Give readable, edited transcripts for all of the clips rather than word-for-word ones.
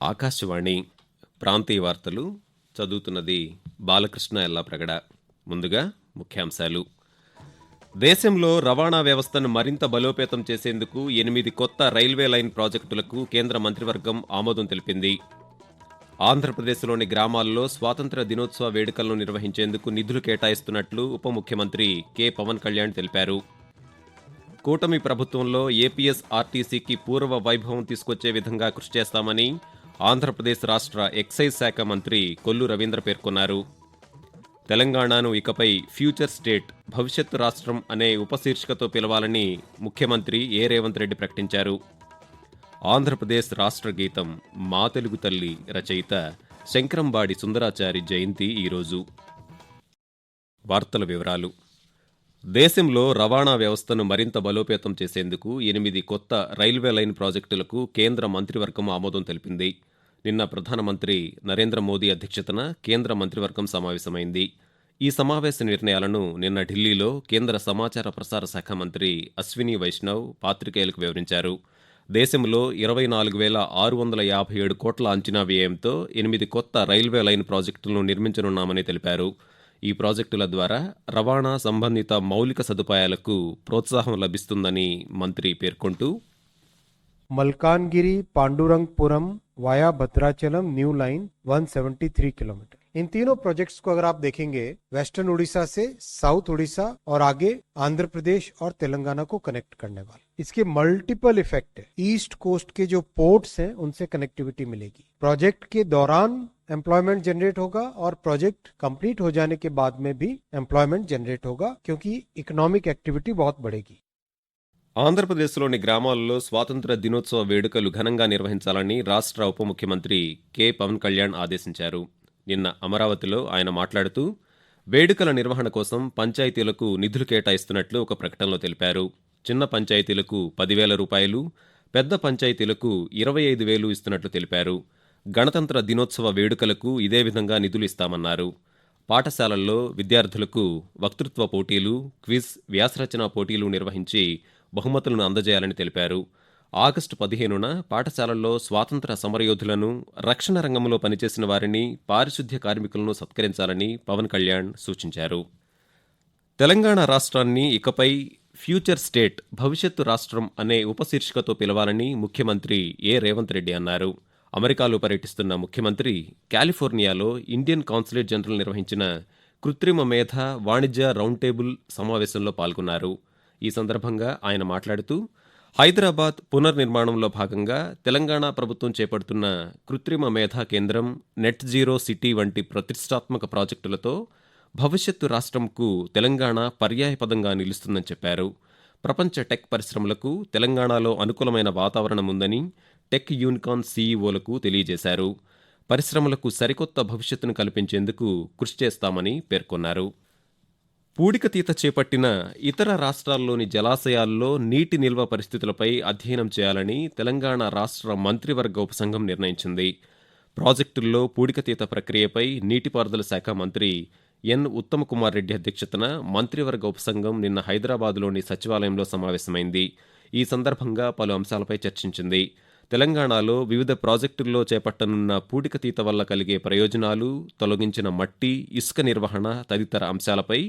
ఆకాశవాణి ప్రాంతీయ వార్తలు చదువుతున్నది బాలకృష్ణ ఎల్లాప్రగడ. ముందుగా ముఖ్యాంశాలు. దేశంలో రవాణా వ్యవస్థను మరింత బలోపేతం చేసేందుకు 8 కొత్త రైల్వే లైన్ ప్రాజెక్టులకు కేంద్ర మంత్రివర్గం ఆమోదం తెలిపింది. ఆంధ్రప్రదేశ్లోని గ్రామాల్లో స్వాతంత్ర దినోత్సవ వేడుకలను నిర్వహించేందుకు నిధులు కేటాయిస్తున్నట్లు ఉప ముఖ్యమంత్రి కె పవన్ కళ్యాణ్ తెలిపారు. కూటమి ప్రభుత్వంలో ఏపీఎస్ఆర్టీసీకి పూర్వ వైభవం తీసుకొచ్చే విధంగా కృషి చేస్తామని ఆంధ్రప్రదేశ్ రాష్ట్ర ఎక్సైజ్ శాఖ మంత్రి కొల్లు రవీంద్ర పేర్కొన్నారు. తెలంగాణను ఇకపై ఫ్యూచర్ స్టేట్ భవిష్యత్తు రాష్ట్రం అనే ఉపశీర్షికతో పిలవాలని ముఖ్యమంత్రి రేవంత్ రెడ్డి ప్రకటించారు. ఆంధ్రప్రదేశ్ రాష్ట్ర గీతం మా తెలుగు తల్లి రచయిత శంకరంబాడి సుందరాచారి జయంతి ఈరోజు. వార్తల వివరాలు. దేశంలో రవాణా వ్యవస్థను మరింత బలోపేతం చేసేందుకు 8 కొత్త రైల్వే లైన్ ప్రాజెక్టులకు కేంద్ర మంత్రివర్గం ఆమోదం తెలిపింది. నిన్న ప్రధానమంత్రి నరేంద్ర మోదీ అధ్యక్షతన కేంద్ర మంత్రివర్గం సమావేశమైంది. ఈ సమావేశ నిర్ణయాలను నిన్న ఢిల్లీలో కేంద్ర సమాచార ప్రసార శాఖ మంత్రి అశ్విని వైష్ణవ్ పాత్రికేయులకు వివరించారు. దేశంలో 24,657 కోట్ల అంచనా వ్యయంతో 8 కొత్త రైల్వే లైన్ ప్రాజెక్టులను నిర్మించనున్నామని తెలిపారు. ఈ ప్రాజెక్టుల ద్వారా రవాణా సంబంధిత మౌలిక సదుపాయాలకు ప్రోత్సాహం లభిస్తుందని మంత్రి పేర్కొంటూ, Malkangiri Pandurangapuram via Bhadrachalam new line 173 kilometre. इन तीनों प्रोजेक्ट्स को अगर आप देखेंगे वेस्टर्न उड़ीसा से साउथ उड़ीसा और आगे आंध्र प्रदेश और तेलंगाना को कनेक्ट करने वाले। इसके मल्टीपल इफेक्ट है। ईस्ट कोस्ट के जो पोर्ट्स हैं उनसे कनेक्टिविटी मिलेगी। प्रोजेक्ट के दौरान एम्प्लॉयमेंट जनरेट होगा और प्रोजेक्ट कंप्लीट हो जाने के बाद में भी एम्प्लॉयमेंट जनरेट होगा क्योंकि इकोनॉमिक एक्टिविटी बहुत बढ़ेगी। ఆంధ్రప్రదేశ్లోని గ్రామాల్లో స్వాతంత్ర దినోత్సవ వేడుకలు ఘనంగా నిర్వహించాలని రాష్ట్ర ఉప ముఖ్యమంత్రి కె పవన్ కళ్యాణ్ ఆదేశించారు. నిన్న అమరావతిలో ఆయన మాట్లాడుతూ, వేడుకల నిర్వహణ కోసం పంచాయతీలకు నిధులు కేటాయిస్తున్నట్లు ఒక ప్రకటనలో తెలిపారు. చిన్న పంచాయతీలకు 10,000 రూపాయలు, పెద్ద పంచాయతీలకు 25,000 ఇస్తున్నట్లు తెలిపారు. గణతంత్ర దినోత్సవ వేడుకలకు ఇదే విధంగా నిధులు ఇస్తామన్నారు. పాఠశాలల్లో విద్యార్థులకు వక్తృత్వ పోటీలు, క్విజ్, వ్యాసరచన పోటీలు నిర్వహించి బహుమతులను అందజేయాలని తెలిపారు. ఆగస్టు 15న పాఠశాలల్లో స్వాతంత్ర సమరయోధులను, రక్షణ రంగంలో పనిచేసిన వారిని, పారిశుద్ధ్య కార్మికులను సత్కరించాలని పవన్ కళ్యాణ్ సూచించారు. తెలంగాణ రాష్ట్రాన్ని ఇకపై ఫ్యూచర్ స్టేట్ భవిష్యత్తు రాష్ట్రం అనే ఉపశీర్షికతో పిలవాలని ముఖ్యమంత్రి రేవంత్ రెడ్డి అన్నారు. అమెరికాలో పర్యటిస్తున్న ముఖ్యమంత్రి కాలిఫోర్నియాలో ఇండియన్ కాన్సులేట్ జనరల్ నిర్వహించిన కృత్రిమ మేధ వాణిజ్య రౌండ్ టేబుల్ సమావేశంలో పాల్గొన్నారు. ఈ సందర్భంగా ఆయన మాట్లాడుతూ, హైదరాబాద్ పునర్నిర్మాణంలో భాగంగా తెలంగాణ ప్రభుత్వం చేపడుతున్న కృత్రిమ మేధా కేంద్రం, నెట్ జీరో సిటీ వంటి ప్రతిష్టాత్మక ప్రాజెక్టులతో భవిష్యత్తు రాష్ట్రంకు తెలంగాణ పర్యాయపదంగా నిలుస్తుందని చెప్పారు. ప్రపంచ టెక్ పరిశ్రమలకు తెలంగాణలో అనుకూలమైన వాతావరణం ఉందని టెక్ యూనికాన్ సీఈఓలకు తెలియజేశారు. పరిశ్రమలకు సరికొత్త భవిష్యత్తును కల్పించేందుకు కృషి చేస్తామని పేర్కొన్నారు. పూడికతీత చేపట్టిన ఇతర రాష్ట్రాల్లోని జలాశయాల్లో నీటి నిల్వ పరిస్థితులపై అధ్యయనం చేయాలని తెలంగాణ రాష్ట్ర మంత్రివర్గ ఉపసంఘం నిర్ణయించింది. ప్రాజెక్టుల్లో పూడికతీత ప్రక్రియపై నీటిపారుదల శాఖ మంత్రి ఎన్ ఉత్తమకుమార్ రెడ్డి అధ్యక్షతన మంత్రివర్గ ఉపసంఘం నిన్న హైదరాబాద్లోని సచివాలయంలో సమావేశమైంది. ఈ సందర్భంగా పలు అంశాలపై చర్చించింది. తెలంగాణలో వివిధ ప్రాజెక్టుల్లో చేపట్టనున్న పూడికతీత వల్ల కలిగే ప్రయోజనాలు, తొలగించిన మట్టి, ఇసుక నిర్వహణ తదితర అంశాలపై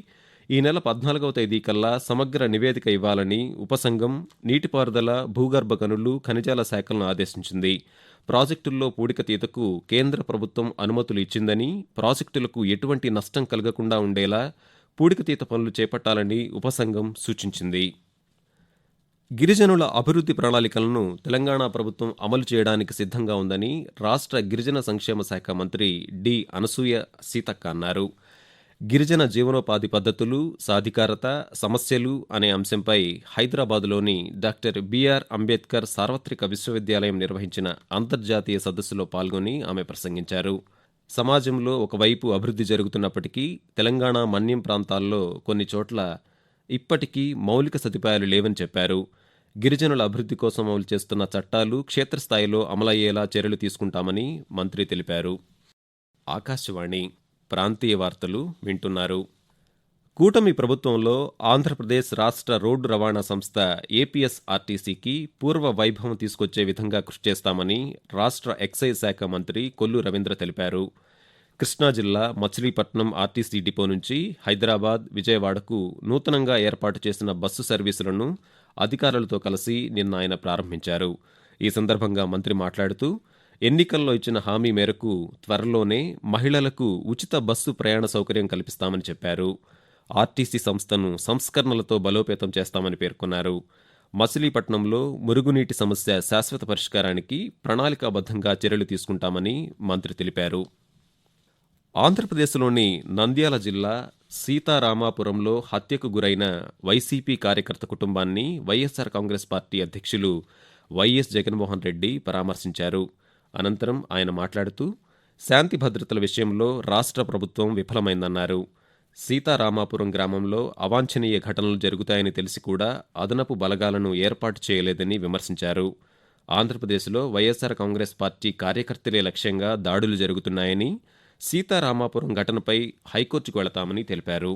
ఈ నెల 14వ తేదీ కల్లా సమగ్ర నివేదిక ఇవ్వాలని ఉపసంఘం నీటిపారుదల, భూగర్భ గనులు, ఖనిజాల శాఖలను ఆదేశించింది. ప్రాజెక్టుల్లో పూడికతీతకు కేంద్ర ప్రభుత్వం అనుమతులు ఇచ్చిందని, ప్రాజెక్టులకు ఎటువంటి నష్టం కలగకుండా ఉండేలా పూడికతీత పనులు చేపట్టాలని ఉపసంఘం సూచించింది. గిరిజనుల అభివృద్ధి ప్రణాళికలను తెలంగాణ ప్రభుత్వం అమలు చేయడానికి సిద్ధంగా ఉందని రాష్ట్ర గిరిజన సంక్షేమ శాఖ మంత్రి డి అనసూయ సీతక్క అన్నారు. గిరిజన జీవనోపాధి పద్ధతులు, సాధికారత, సమస్యలు అనే అంశంపై హైదరాబాదులోని డాక్టర్ బిఆర్ అంబేద్కర్ సార్వత్రిక విశ్వవిద్యాలయం నిర్వహించిన అంతర్జాతీయ సదస్సులో పాల్గొని ఆమె ప్రసంగించారు. సమాజంలో ఒకవైపు అభివృద్ధి జరుగుతున్నప్పటికీ తెలంగాణ మన్యం ప్రాంతాల్లో కొన్ని చోట్ల ఇప్పటికీ మౌలిక సదుపాయాలు లేవని చెప్పారు. గిరిజనుల అభివృద్ధి కోసం అమలు చేస్తున్న చట్టాలు క్షేత్రస్థాయిలో అమలయ్యేలా చర్యలు తీసుకుంటామని మంత్రి తెలిపారు. ఆకాశవాణి ప్రాంతీయ వార్తలు వింటున్నారు. కూటమి ప్రభుత్వంలో ఆంధ్రప్రదేశ్ రాష్ట్ర రోడ్డు రవాణా సంస్థ ఏపీఎస్ఆర్టీసీకి పూర్వ వైభవం తీసుకొచ్చే విధంగా కృషి చేస్తామని రాష్ట్ర ఎక్సైజ్ శాఖ మంత్రి కొల్లు రవీంద్ర తెలిపారు. కృష్ణా జిల్లా మచిలీపట్నం ఆర్టీసీ డిపో నుంచి హైదరాబాద్, విజయవాడకు నూతనంగా ఏర్పాటు చేసిన బస్సు సర్వీసులను అధికారులతో కలిసి నిన్న ఆయన ప్రారంభించారు. ఈ సందర్భంగా మంత్రి మాట్లాడుతూ, ఎన్నికల్లో ఇచ్చిన హామీ మేరకు త్వరలోనే మహిళలకు ఉచిత బస్సు ప్రయాణ సౌకర్యం కల్పిస్తామని చెప్పారు. ఆర్టీసీ సంస్థను సంస్కరణలతో బలోపేతం చేస్తామని పేర్కొన్నారు. మచిలీపట్నంలో మురుగునీటి సమస్య శాశ్వత పరిష్కారానికి ప్రణాళికాబద్ధంగా చర్యలు తీసుకుంటామని మంత్రి తెలిపారు. ఆంధ్రప్రదేశ్లోని నంద్యాల జిల్లా సీతారామాపురంలో హత్యకు గురైన వైసీపీ కార్యకర్త కుటుంబాన్ని వైఎస్సార్ కాంగ్రెస్ పార్టీ అధ్యక్షులు వైఎస్ జగన్మోహన్ రెడ్డి పరామర్శించారు. అనంతరం ఆయన మాట్లాడుతూ, శాంతి భద్రతల విషయంలో రాష్ట్ర ప్రభుత్వం విఫలమైందన్నారు. సీతారామాపురం గ్రామంలో అవాంఛనీయ ఘటనలు జరుగుతాయని తెలిసి కూడా అదనపు బలగాలను ఏర్పాటు చేయలేదని విమర్శించారు. ఆంధ్రప్రదేశ్లో వైఎస్సార్ కాంగ్రెస్ పార్టీ కార్యకర్తలే లక్ష్యంగా దాడులు జరుగుతున్నాయని, సీతారామాపురం ఘటనపై హైకోర్టుకు వెళతామని తెలిపారు.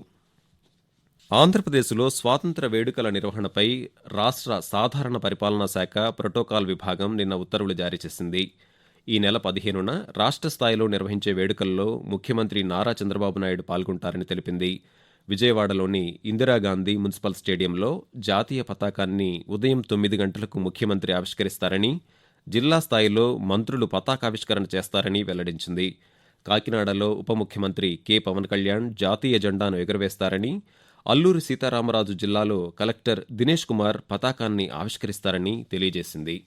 ఆంధ్రప్రదేశ్లో స్వాతంత్ర వేడుకల నిర్వహణపై రాష్ట్ర సాధారణ పరిపాలనా శాఖ ప్రోటోకాల్ విభాగం నిన్న ఉత్తర్వులు జారీ చేసింది. ఈ నెల 15న రాష్ట్ర స్థాయిలో నిర్వహించే వేడుకల్లో ముఖ్యమంత్రి నారా చంద్రబాబు నాయుడు పాల్గొంటారని తెలిపింది. విజయవాడలోని ఇందిరాగాంధీ మున్సిపల్ స్టేడియంలో జాతీయ పతాకాన్ని ఉదయం 9 గంటలకు ముఖ్యమంత్రి ఆవిష్కరిస్తారని, జిల్లా స్థాయిలో మంత్రులు పతాకావిష్కరణ చేస్తారని వెల్లడించింది. కాకినాడలో ఉప ముఖ్యమంత్రి కె పవన్ కళ్యాణ్ జాతీయ జెండాను ఎగురవేస్తారని, అల్లూరి సీతారామరాజు జిల్లాలో కలెక్టర్ దినేష్ కుమార్ పతాకాన్ని ఆవిష్కరిస్తారని తెలియజేసింది.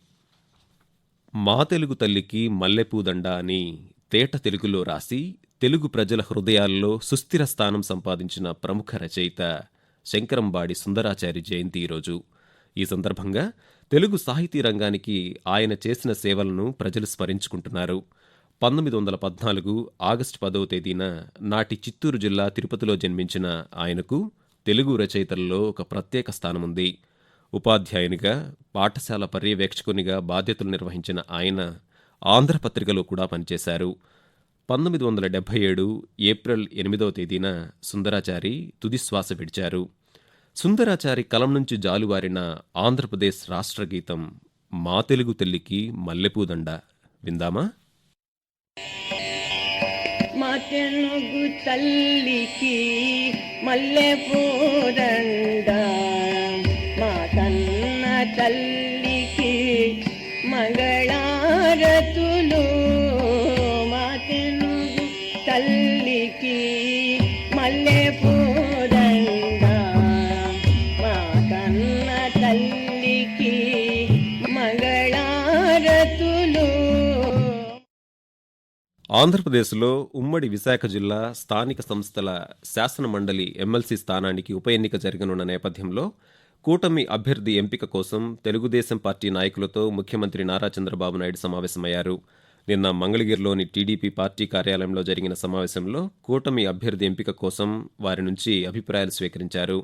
మా తెలుగు తల్లికి మల్లెపూదండ అని తేట తెలుగులో రాసి తెలుగు ప్రజల హృదయాల్లో సుస్థిర స్థానం సంపాదించిన ప్రముఖ రచయిత శంకరంబాడి సుందరాచారి జయంతి ఈరోజు. ఈ సందర్భంగా తెలుగు సాహితీ రంగానికి ఆయన చేసిన సేవలను ప్రజలు స్మరించుకుంటున్నారు. 1914 ఆగస్టు 10వ తేదీన నాటి చిత్తూరు జిల్లా తిరుపతిలో జన్మించిన ఆయనకు తెలుగు రచయితల్లో ఒక ప్రత్యేక స్థానముంది. ఉపాధ్యాయునిగా, పాఠశాల పర్యవేక్షకునిగా బాధ్యతలు నిర్వహించిన ఆయన ఆంధ్రపత్రికలో కూడా పనిచేశారు. 1977 ఏప్రిల్ 8వ తేదీన సుందరాచారి తుదిశ్వాస విడిచారు. సుందరాచారి కలం నుంచి జాలువారిన ఆంధ్రప్రదేశ్ రాష్ట్రగీతం మా తెలుగు తల్లికి మల్లెపూదండ విందామా? మా తెలుగు తల్లికి మల్లెపూదండ, మా కన్న తల్లికి మంగళారతులు. మా తెలుగు తల్లికి మల్లెపూదండ, మా కన్న తల్లికి మంగళారతులు. ఆంధ్రప్రదేశ్లో ఉమ్మడి విశాఖ జిల్లా స్థానిక సంస్థల శాసనమండలి ఎమ్మెల్సీ స్థానానికి ఉప ఎన్నిక జరగనున్న నేపథ్యంలో కూటమి అభ్యర్థి ఎంపిక కోసం తెలుగుదేశం పార్టీ నాయకులతో ముఖ్యమంత్రి నారా చంద్రబాబు నాయుడు సమావేశమయ్యారు. నిన్న మంగళగిరిలోని టీడీపీ పార్టీ కార్యాలయంలో జరిగిన సమావేశంలో కూటమి అభ్యర్థి ఎంపిక కోసం వారి నుంచి అభిప్రాయాలు స్వీకరించారు.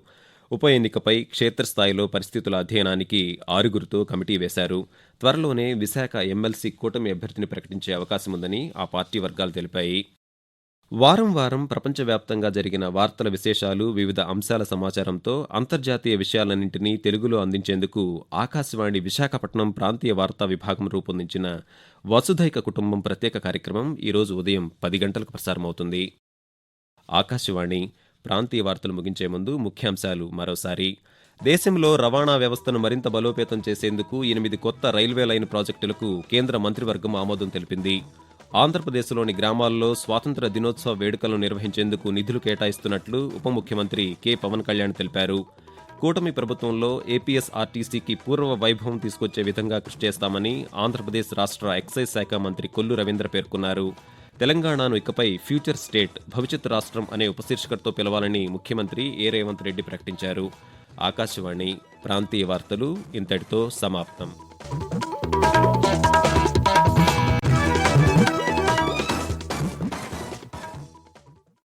ఉప ఎన్నికపై క్షేత్రస్థాయిలో పరిస్థితుల అధ్యయనానికి 6గురితో కమిటీ వేశారు. త్వరలోనే విశాఖ ఎమ్మెల్సీ కూటమి అభ్యర్థిని ప్రకటించే అవకాశముందని ఆ పార్టీ వర్గాలు తెలిపాయి. వారం వారం ప్రపంచవ్యాప్తంగా జరిగిన వార్తల విశేషాలు, వివిధ అంశాల సమాచారంతో అంతర్జాతీయ విషయాలన్నింటినీ తెలుగులో అందించేందుకు ఆకాశవాణి విశాఖపట్నం ప్రాంతీయ వార్తా విభాగం రూపొందించిన వసుధైక కుటుంబం ప్రత్యేక కార్యక్రమం ఈరోజు ఉదయం 10 గంటలకు ప్రసారమవుతుంది. ఆకాశవాణి ప్రాంతీయ వార్తలు ముగించే ముందు ముఖ్యాంశాలు మరోసారి. దేశంలో రవాణా వ్యవస్థను మరింత బలోపేతం చేసేందుకు 8 కొత్త రైల్వే లైన్ ప్రాజెక్టులకు కేంద్ర మంత్రివర్గం ఆమోదం తెలిపింది. ఆంధ్రప్రదేశ్లోని గ్రామాల్లో స్వాతంత్ర దినోత్సవ వేడుకలను నిర్వహించేందుకు నిధులు కేటాయిస్తున్నట్లు ఉప ముఖ్యమంత్రి కె పవన్ కళ్యాణ్ తెలిపారు. కూటమి ప్రభుత్వంలో ఏపీఎస్ఆర్టీసీకి పూర్వ వైభవం తీసుకొచ్చే విధంగా కృషి చేస్తామని ఆంధ్రప్రదేశ్ రాష్ట్ర ఎక్సైజ్ శాఖ మంత్రి కొల్లు రవీంద్ర పేర్కొన్నారు. తెలంగాణను ఇకపై ఫ్యూచర్ స్టేట్, భవిష్యత్ రాష్ట్రం అనే ఉపశీర్షికతో పిలవాలని ముఖ్యమంత్రి ఏ రేవంత్ రెడ్డి ప్రకటించారు. ఆకాశవాణి ప్రాంతీయ వార్తలు ఇంతటితో సమాప్తం.